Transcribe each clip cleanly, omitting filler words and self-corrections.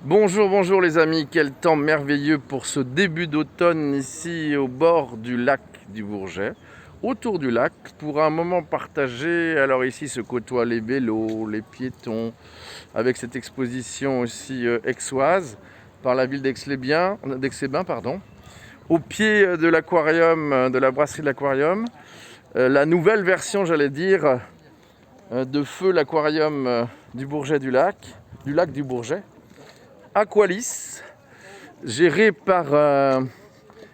Bonjour, bonjour les amis, quel temps merveilleux pour ce début d'automne ici au bord du lac du Bourget, autour du lac, pour un moment partagé. Alors ici se côtoient les vélos, les piétons, avec cette exposition aussi aixoise par la ville d'Aix-les-Bains, pardon, au pied de l'aquarium, de la brasserie de l'aquarium, la nouvelle version, j'allais dire, de feu l'aquarium du lac du Bourget. Aqualis, géré par...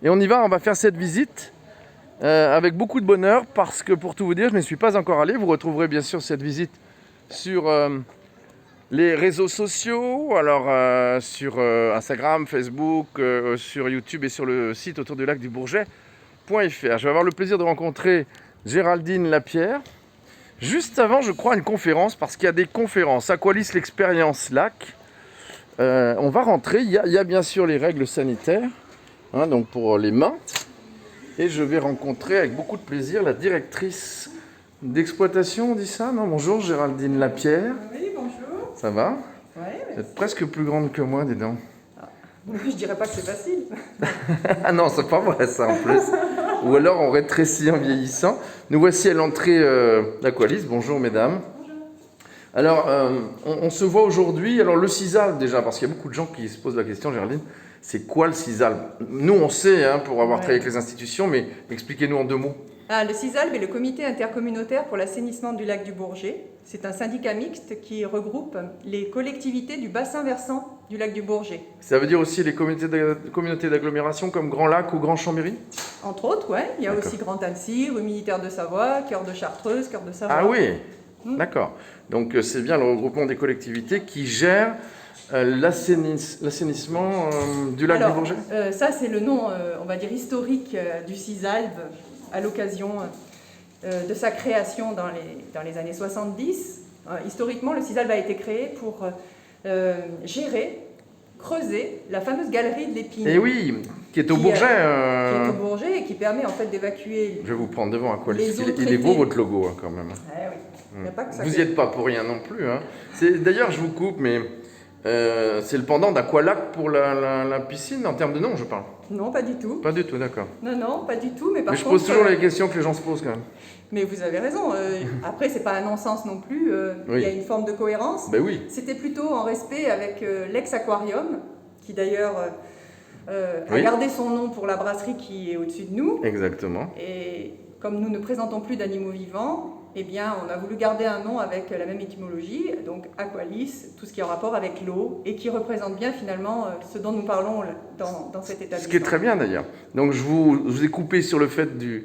Et on y va, on va faire cette visite avec beaucoup de bonheur parce que pour tout vous dire, je ne suis pas encore allé. Vous retrouverez bien sûr cette visite sur les réseaux sociaux, alors sur Instagram, Facebook, sur YouTube et sur le site autour du lac du Bourget.fr. Je vais avoir le plaisir de rencontrer Géraldine Lapierre. Juste avant, je crois, une conférence, parce qu'il y a des conférences. Aqualis, l'expérience lac. On va rentrer, il y a bien sûr les règles sanitaires, hein, donc pour les mains. Et je vais rencontrer avec beaucoup de plaisir la directrice d'exploitation, on dit ça, non? Bonjour Géraldine Lapierre. Oui, bonjour. Ça va? Oui, Vous êtes presque plus grande que moi, dis donc. je dirais pas que c'est facile. Ah non, c'est pas vrai ça en plus. Ou alors on rétrécit en vieillissant. Nous voici à l'entrée d'Aqualis. Bonjour mesdames. Alors, on se voit aujourd'hui. Alors, le CISAL, déjà, parce qu'il y a beaucoup de gens qui se posent la question, Géraldine, c'est quoi le CISAL? Nous, on sait, hein, pour avoir travaillé avec les institutions, mais expliquez-nous en 2 mots. Le CISALB est le comité intercommunautaire pour l'assainissement du lac du Bourget. C'est un syndicat mixte qui regroupe les collectivités du bassin versant du lac du Bourget. Ça veut dire aussi les communautés d'agglomération comme Grand Lac ou Grand Chambéry? Entre autres, ouais. Il y a aussi Grand Annecy, Rue Militaire de Savoie, Cœur de Chartreuse, Cœur de Savoie. Ah oui, d'accord. Donc, c'est bien le regroupement des collectivités qui gèrent l'assainissement du lac du Bourget? Ça, c'est le nom, on va dire, historique du CISALB à l'occasion de sa création dans les années 70. Historiquement, le CISALB a été créé pour gérer, creuser la fameuse galerie de l'Épine. Et oui, qui est au Bourget. Qui est au Bourget et qui permet en fait d'évacuer. Je vais vous prendre devant Aqualis. Les eaux Il est beau traitées. votre logo hein, quand même. Ah oui. Il n'y a pas que ça. Vous n'y êtes pas pour rien non plus. Hein. D'ailleurs, je vous coupe, mais c'est le pendant d'Aqualac pour la piscine, en termes de nom, je parle. Non, pas du tout. Pas du tout, d'accord. Non, pas du tout. Mais par Mais je contre, pose toujours les questions que les gens se posent quand même. Mais vous avez raison. Après, c'est pas un non-sens non plus. Oui. Il y a une forme de cohérence. Ben oui. C'était plutôt en respect avec l'ex-aquarium, qui d'ailleurs a Oui. gardé son nom pour la brasserie qui est au-dessus de nous. Exactement. Et comme nous ne présentons plus d'animaux vivants, eh bien, on a voulu garder un nom avec la même étymologie, donc Aqualis, tout ce qui est en rapport avec l'eau, et qui représente bien finalement ce dont nous parlons dans cet établissement. Ce qui est très bien d'ailleurs. Donc je vous ai coupé sur le fait de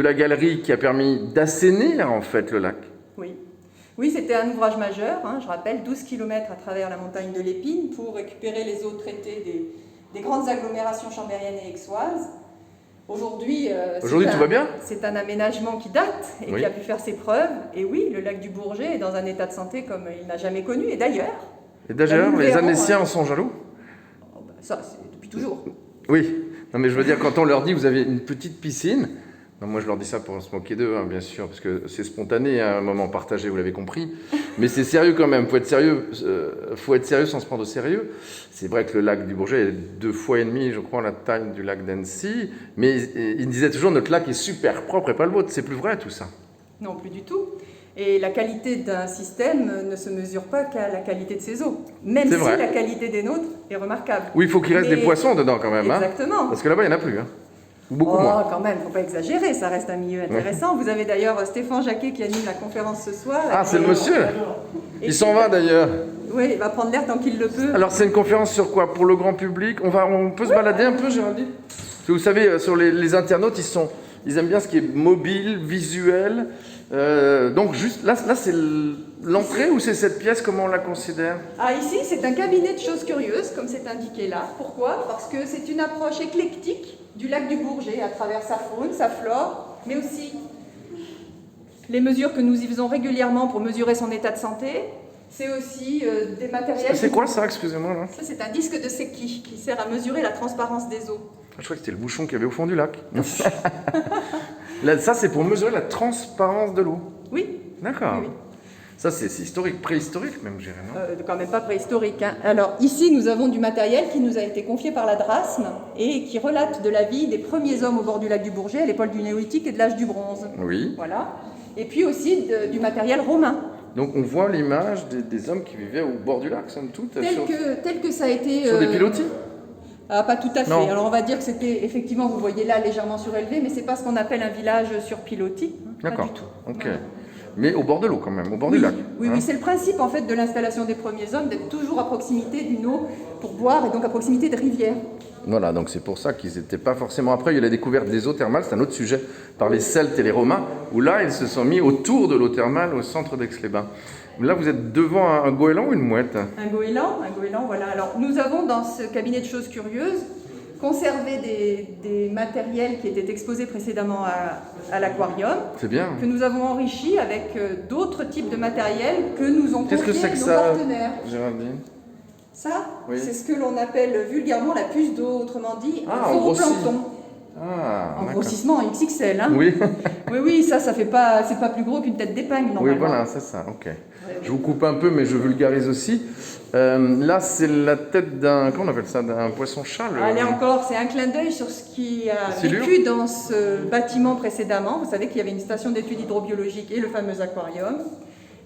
la galerie qui a permis d'assainir en fait le lac. Oui, c'était un ouvrage majeur, hein, je rappelle, 12 km à travers la montagne de l'Épine pour récupérer les eaux traitées des grandes agglomérations chambériennes et aixoises. Aujourd'hui, tout va bien? C'est un aménagement qui date et Oui. qui a pu faire ses preuves. Et oui, le lac du Bourget est dans un état de santé comme il n'a jamais connu. Et d'ailleurs, les verrons, Annéciens en sont jaloux? ça, c'est depuis toujours. Oui. Non mais je veux dire, quand on leur dit vous avez une petite piscine, non, moi je leur dis ça pour se moquer d'eux, hein, bien sûr, parce que c'est spontané, hein, un moment partagé, vous l'avez compris. Mais c'est sérieux quand même, faut être sérieux sans se prendre au sérieux. C'est vrai que le lac du Bourget est 2,5 fois, je crois, la taille du lac d'Annecy, mais ils disaient toujours notre lac est super propre et pas le vôtre. C'est plus vrai tout ça? Non, plus du tout. Et la qualité d'un système ne se mesure pas qu'à la qualité de ses eaux, même si vrai. la qualité des nôtres est remarquable. Oui, il faut qu'il reste des poissons dedans quand même. Exactement. Hein, parce que là-bas, il n'y en a plus. Hein. Beaucoup moins. Quand même, faut pas exagérer, ça reste un milieu intéressant. Vous avez d'ailleurs Stéphane Jacquet qui anime la conférence ce soir. Ah, c'est le monsieur là. Il s'en va d'ailleurs. Oui, il va prendre l'air tant qu'il le peut. Alors c'est une conférence sur quoi? Pour le grand public? On peut se balader un peu, Géraldine? Parce que vous savez, sur les internautes, ils aiment bien ce qui est mobile, visuel. Donc juste là c'est l'entrée ou c'est cette pièce? Comment on la considère? Ici, c'est un cabinet de choses curieuses, comme c'est indiqué là. Pourquoi? Parce que c'est une approche éclectique du lac du Bourget à travers sa faune, sa flore, mais aussi les mesures que nous y faisons régulièrement pour mesurer son état de santé. C'est aussi des matériels... C'est quoi ça, excusez-moi là? Ça, c'est un disque de Secchi qui sert à mesurer la transparence des eaux. Je crois que c'était le bouchon qu'il y avait au fond du lac. Là, ça, c'est pour mesurer la transparence de l'eau. Oui. D'accord. Oui. Ça, c'est historique, préhistorique même, je dirais, non? Quand même pas préhistorique, hein. Alors ici, nous avons du matériel qui nous a été confié par la Drasme et qui relate de la vie des premiers hommes au bord du lac du Bourget à l'époque du Néolithique et de l'âge du bronze. Oui. Voilà. Et puis aussi du matériel romain. Donc on voit l'image des hommes qui vivaient au bord du lac, somme toute. Tel que ça a été... Sur des pilotis? Ah, pas tout à fait. Non. Alors on va dire que c'était effectivement, vous voyez là, légèrement surélevé, mais c'est pas ce qu'on appelle un village sur pilotis. D'accord. Pas du tout. Ok. Voilà. Mais au bord de l'eau quand même, au bord du lac. Oui, oui, c'est le principe en fait de l'installation des premiers hommes, d'être toujours à proximité d'une eau pour boire et donc à proximité de rivières. Voilà, donc c'est pour ça qu'ils n'étaient pas forcément... Après, il y a la découverte des eaux thermales, c'est un autre sujet, par les Celtes et les Romains, où là, ils se sont mis autour de l'eau thermale au centre d'Aix-les-Bains. Là, vous êtes devant un goéland ou une mouette? Un goéland, voilà. Alors nous avons dans ce cabinet de choses curieuses conservé des matériels qui étaient exposés précédemment à l'aquarium, C'est bien. que nous avons enrichis avec d'autres types de matériel que nous ont Qu'est-ce que confiés c'est que nos ça, partenaires. Géraldine? Ça, Oui. c'est ce que l'on appelle vulgairement la puce d'eau, autrement dit un en grossit. zooplancton. Ah, En d'accord. grossissement en XXL. Hein. Oui, Oui, ça fait pas, c'est pas plus gros qu'une tête d'épingle normalement. oui, voilà, c'est ça, ok. Je vous coupe un peu, mais je vulgarise aussi. Là, c'est la tête d'un... Comment on appelle ça? D'un poisson-chat? Allez encore, c'est un clin d'œil sur ce qui a Silure. vécu dans ce bâtiment précédemment. Vous savez qu'il y avait une station d'études hydrobiologiques et le fameux aquarium.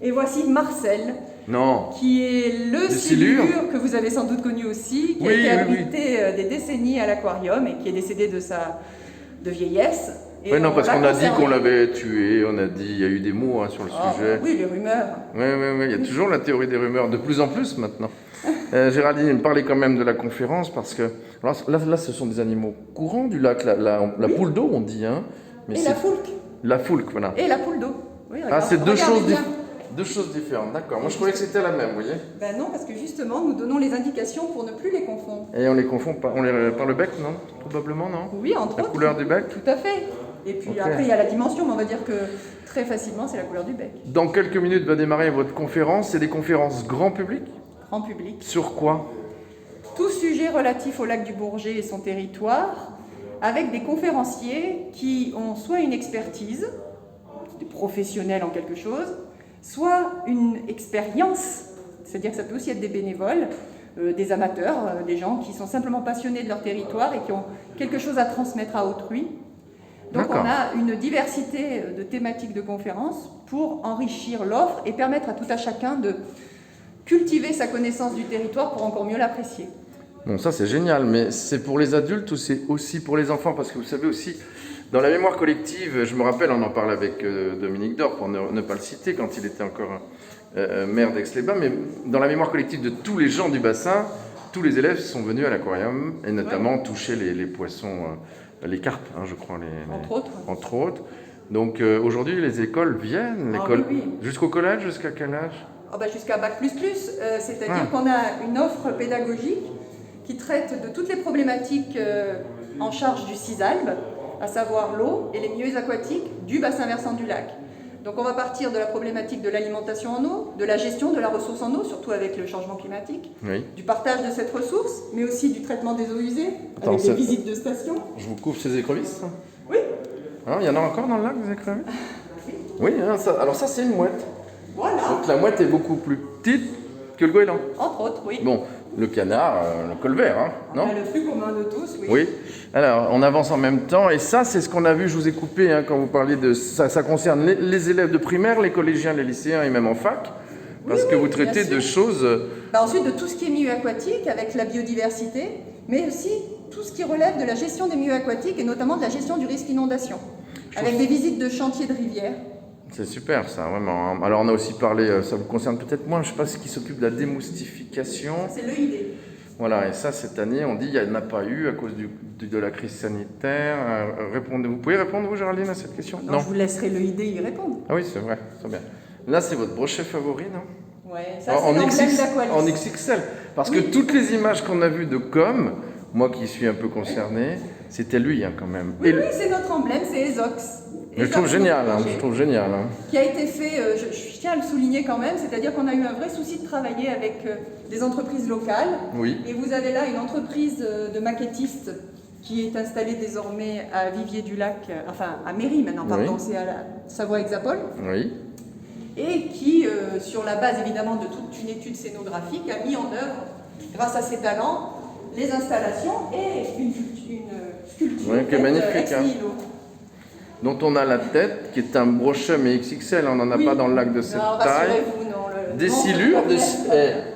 Et voici Marcel, Non. qui est le Silure. silure que vous avez sans doute connu aussi, qui a Oui, été oui, abrité des décennies à l'aquarium et qui est décédé de vieillesse. Et Oui, non, on parce l'a qu'on a dit conservé. qu'on l'avait tué, on a dit, il y a eu des mots sur le Ah, sujet. oui, les rumeurs. Oui, il y a toujours la théorie des rumeurs, de plus en plus maintenant. Géraldine, parlez quand même de la conférence, parce que alors, là, ce sont des animaux courants du lac, la Oui. poule d'eau, on dit, hein. Mais Et c'est la foulque. la foulque, voilà. Et la poule d'eau. Oui, Ah, c'est deux regardez choses, bien. deux choses différentes, d'accord. Moi, je croyais que c'était la même, vous voyez. Ben non, parce que justement, nous donnons les indications pour ne plus les confondre. Et on les confond par le bec, non? Probablement, non? Oui, entre La autres. couleur du bec? Tout à fait. Et puis Ok. après, il y a la dimension, mais on va dire que très facilement, c'est la couleur du bec. Dans quelques minutes va démarrer votre conférence. C'est des conférences grand public? En public. Sur quoi? Tout sujet relatif au lac du Bourget et son territoire, avec des conférenciers qui ont soit une expertise, des professionnels en quelque chose, soit une expérience, c'est-à-dire que ça peut aussi être des bénévoles, des amateurs, des gens qui sont simplement passionnés de leur territoire et qui ont quelque chose à transmettre à autrui. Donc D'accord. on a une diversité de thématiques de conférences pour enrichir l'offre et permettre à tout à chacun de cultiver sa connaissance du territoire pour encore mieux l'apprécier. Bon, ça c'est génial, mais c'est pour les adultes ou c'est aussi pour les enfants? Parce que vous savez aussi, dans la mémoire collective, je me rappelle, on en parle avec Dominique Dor, pour ne pas le citer, quand il était encore maire d'Aix-les-Bains, mais dans la mémoire collective de tous les gens du bassin, tous les élèves sont venus à l'aquarium, et notamment toucher les poissons, les carpes, hein, je crois, Entre autres. entre autres. Donc aujourd'hui, les écoles viennent, Ah, l'école oui. jusqu'au collège, jusqu'à quel âge? Ah bah jusqu'à Bac++, c'est-à-dire Ah. qu'on a une offre pédagogique qui traite de toutes les problématiques en charge du CISALB, à savoir l'eau et les milieux aquatiques du bassin versant du lac. Donc on va partir de la problématique de l'alimentation en eau, de la gestion de la ressource en eau, surtout avec le changement climatique, Oui. du partage de cette ressource, mais aussi du traitement des eaux usées, Attends, avec des c'est- visites de stations. Je vous couvre ces écrevisses. Oui, Hein, il y en a encore dans le lac, des écrevisses? Oui, hein, alors ça c'est une mouette. voilà, Donc la mouette est beaucoup plus petite que le goéland. entre autres, oui. Bon, le canard, le colvert, hein, non? Le plus commun de tous, oui. Oui. Alors, on avance en même temps. Et ça, c'est ce qu'on a vu, je vous ai coupé hein, quand vous parliez de ça. Ça concerne les élèves de primaire, les collégiens, les lycéens et même en fac. Parce Oui, que oui, vous bien traitez sûr. de choses... Ensuite, de tout ce qui est milieu aquatique, avec la biodiversité, mais aussi tout ce qui relève de la gestion des milieux aquatiques et notamment de la gestion du risque inondation, avec des visites de chantiers de rivières. C'est super ça, vraiment. hein. Alors on a aussi parlé, ça vous concerne peut-être moins, je ne sais pas ce qui s'occupe de la démoustification. C'est l'EID. Voilà, et ça, cette année, on dit qu'il n'y en a pas eu à cause de la crise sanitaire. Vous pouvez répondre, vous, Géraldine, à cette question? Non, je vous laisserai l'EID y répondre. Ah oui, c'est vrai, très bien. Là, c'est votre brochet favori, non? Ouais, ça en, c'est l'emblème XX d'Aqualis. en XXL. Parce que Oui. toutes les images qu'on a vues de com, moi qui suis un peu concerné, c'était lui hein, quand même. Oui, Et oui, c'est notre emblème, c'est ESOX. je trouve ESOX, génial, notre hein, projet, je trouve génial. hein. qui a été fait, je tiens à le souligner quand même, c'est-à-dire qu'on a eu un vrai souci de travailler avec des entreprises locales. Oui, Et vous avez là une entreprise de maquettistes qui est installée désormais à Vivier-du-Lac, enfin à Méry maintenant, pardon, Oui. c'est à la Savoie-Hexapole. oui. et qui, sur la base évidemment de toute une étude scénographique, a mis en œuvre, grâce à ses talents, les installations et une sculpture qui est magnifique, ex nihilo. Dont on a la tête, qui est un brochet mais XXL, on n'en a pas dans le lac de cette taille. Rassurez-vous, non. Des silures.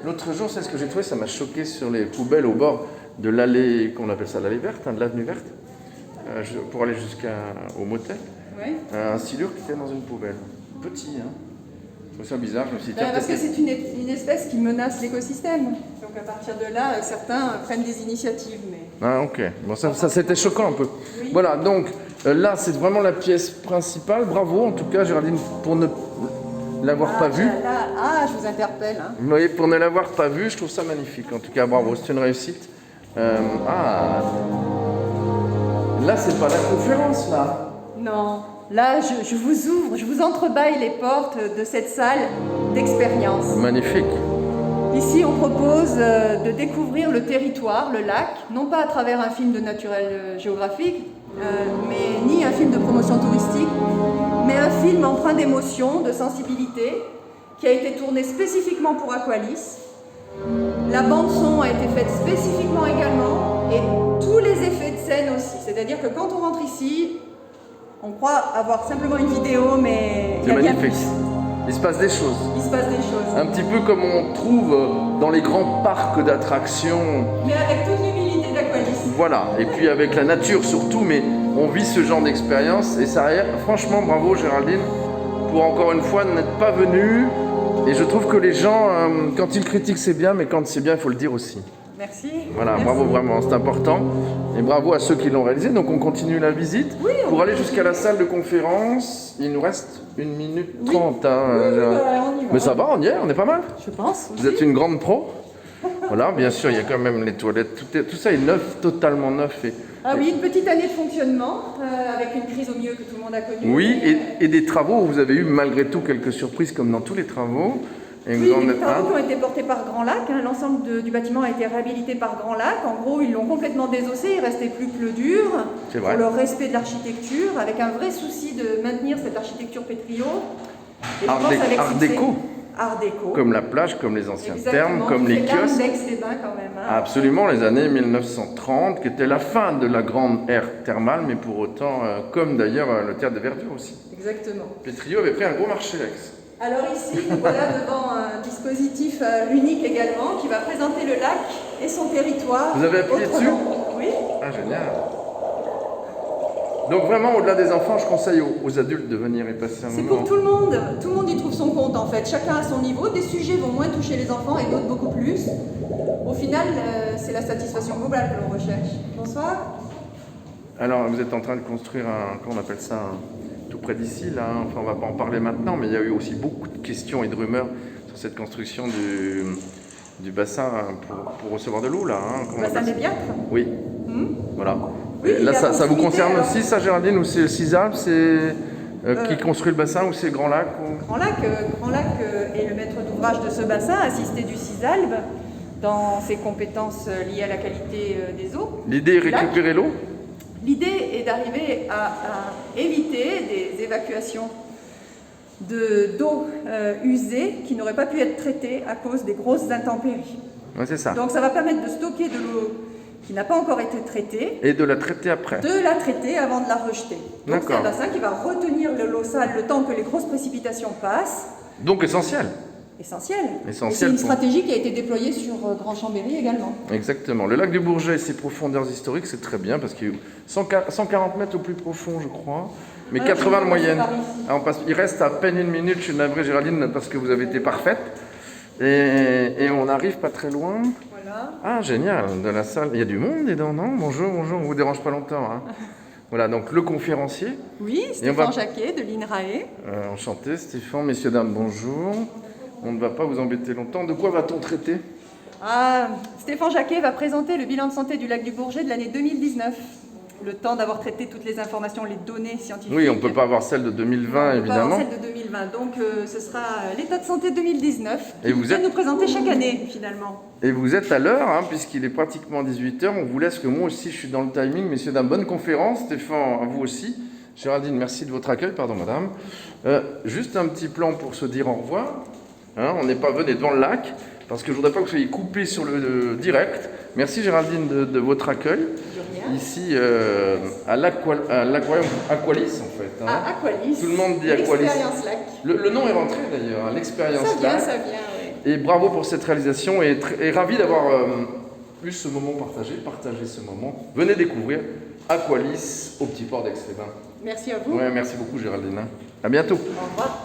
L'autre jour, c'est ce que j'ai trouvé, ça m'a choqué sur les poubelles au bord de l'allée, qu'on appelle ça l'allée verte, de l'avenue verte, pour aller jusqu'au motel. Oui. Un silure qui était dans une poubelle. Petit, hein. Je trouve ça bizarre, je me suis dit, Parce que c'est une espèce qui menace l'écosystème. Donc à partir de là, certains prennent des initiatives. Mais... Ah ok, bon, ça c'était choquant un peu. Oui. Voilà, donc là c'est vraiment la pièce principale. Bravo en tout cas Géraldine pour ne l'avoir pas vue. Je vous interpelle. Hein. Vous voyez, pour ne l'avoir pas vue, je trouve ça magnifique. En tout cas, bravo, c'est une réussite. Là c'est pas la conférence là. Non. Là, je vous ouvre, je vous entrebâille les portes de cette salle d'expérience. Magnifique. Ici, on propose de découvrir le territoire, le lac, non pas à travers un film de naturel géographique, mais ni un film de promotion touristique, mais un film empreint d'émotion, de sensibilité, qui a été tourné spécifiquement pour Aqualis. La bande-son a été faite spécifiquement également, et tous les effets de scène aussi. C'est-à-dire que quand on rentre ici, on croit avoir simplement une vidéo, mais il y a bien plus. Il se passe des choses. Il se passe des choses. Un petit peu comme on trouve dans les grands parcs d'attractions. Mais avec toute l'humilité d'Aqualis. Voilà, et puis avec la nature surtout, mais on vit ce genre d'expérience. Et ça, franchement, bravo Géraldine, pour encore une fois n'être pas venue. Et je trouve que les gens, quand ils critiquent, c'est bien, mais quand c'est bien, il faut le dire aussi. Merci. Voilà, Merci. bravo vraiment, c'est important. Et bravo à ceux qui l'ont réalisé. Donc on continue la visite. Oui, pour aller jusqu'à la salle de conférence, il nous reste 1 minute 30. Oui. Hein, On y va. Mais ça va, on y est, on est pas mal. Je pense. Vous êtes une grande pro. Voilà, bien sûr, il y a quand même les toilettes. Tout ça est neuf, totalement neuf. Oui, une petite année de fonctionnement, avec une crise au milieu que tout le monde a connue. Oui, et des travaux où vous avez eu malgré tout quelques surprises, comme dans tous les travaux. Oui, les travaux qui ont été portés par Grand Lac. Hein, l'ensemble du bâtiment a été réhabilité par Grand Lac. En gros, ils l'ont complètement désossé, il ne restait plus que le dur. C'est vrai. Pour le respect de l'architecture, avec un vrai souci de maintenir cette architecture pétrio. Et Art déco. Art déco. Comme la plage, comme les anciens Exactement. thermes, comme les kiosques. d'Aix-les-Bains quand même. Hein. Absolument, les années 1930, qui était la fin de la grande ère thermale, mais pour autant, comme d'ailleurs le théâtre de verdure aussi. Exactement. Pétrio avait pris un gros marché, Aix. Alors ici, nous voilà devant un dispositif unique également qui va présenter le lac et son territoire. Vous avez appuyé dessus ? Oui. Ah, génial. Donc vraiment, au-delà des enfants, je conseille aux adultes de venir y passer un moment. C'est pour tout le monde. Tout le monde y trouve son compte en fait. Chacun à son niveau. Des sujets vont moins toucher les enfants et d'autres beaucoup plus. Au final, c'est la satisfaction globale que l'on recherche. Bonsoir. Alors, vous êtes en train de construire comment on appelle ça, tout près d'ici, là. Enfin, on va pas en parler maintenant, mais il y a eu aussi beaucoup de questions et de rumeurs sur cette construction du bassin pour recevoir de l'eau, là. Hein, Le bassin des Biatres. Oui. Voilà. Oui, Là, il y a ça vous concerne alors. aussi, ça, Géraldine, ou c'est le CISALB, qui construit le bassin, ou c'est Grand Lac Grand Lac est le maître d'ouvrage de ce bassin, assisté du CISALB, dans ses compétences liées à la qualité des eaux. L'idée est récupérer l'eau ? L'idée est d'arriver à éviter des évacuations d'eau usée qui n'auraient pas pu être traitées à cause des grosses intempéries. Oui, c'est ça. Donc ça va permettre de stocker de l'eau qui n'a pas encore été traitée. Et de la traiter après. De la traiter avant de la rejeter. Donc c'est un bassin qui va retenir l'eau sale le temps que les grosses précipitations passent. Donc essentiel. Essentiel. Essentiel. C'est une stratégie qui a été déployée sur Grand Chambéry également. Exactement. Le lac du Bourget et ses profondeurs historiques, c'est très bien parce qu'il y a 140 mètres au plus profond, je crois, mais 80 de moyenne. Il reste à peine 1 minute, je suis navré Géraldine, parce que vous avez été parfaite. Et on arrive pas très loin. Voilà. Ah, génial, de la salle. Il y a du monde dedans, non? Bonjour, on vous dérange pas longtemps. Hein. Voilà, donc le conférencier. Oui, Stéphane Jacquet de l'INRAE. Enchanté, Stéphane. Messieurs, dames, bonjour. On ne va pas vous embêter longtemps. De quoi va-t-on traiter? Stéphane Jacquet va présenter le bilan de santé du lac du Bourget de l'année 2019. Le temps d'avoir traité toutes les informations, les données scientifiques. Oui, on ne peut pas avoir celle de 2020, évidemment. Celle de 2020. Donc, ce sera l'état de santé 2019. Et vous êtes... nous présenter chaque année, finalement. Et vous êtes à l'heure, hein, puisqu'il est pratiquement 18h. On vous laisse que moi aussi, je suis dans le timing. Messieurs, dames, bonne conférence. Stéphane, à vous aussi. Géraldine, merci de votre accueil, pardon madame. Juste un petit plan pour se dire au revoir. Hein, on n'est pas venu devant le lac, parce que je ne voudrais pas que vous soyez coupés sur le direct. Merci Géraldine de votre accueil. Ici à l'aquarium Aqualis en fait. Hein. À Aqualis. Tout le monde dit Aqualis. L'expérience lac. Le nom est rentré d'ailleurs, hein, l'expérience lac. Ça vient, oui. Et bravo pour cette réalisation et ravi d'avoir eu ce moment partagé ce moment. Venez découvrir Aqualis au petit port d'Aix-les-Bains. Merci à vous. Ouais, merci beaucoup Géraldine. À bientôt. Au revoir.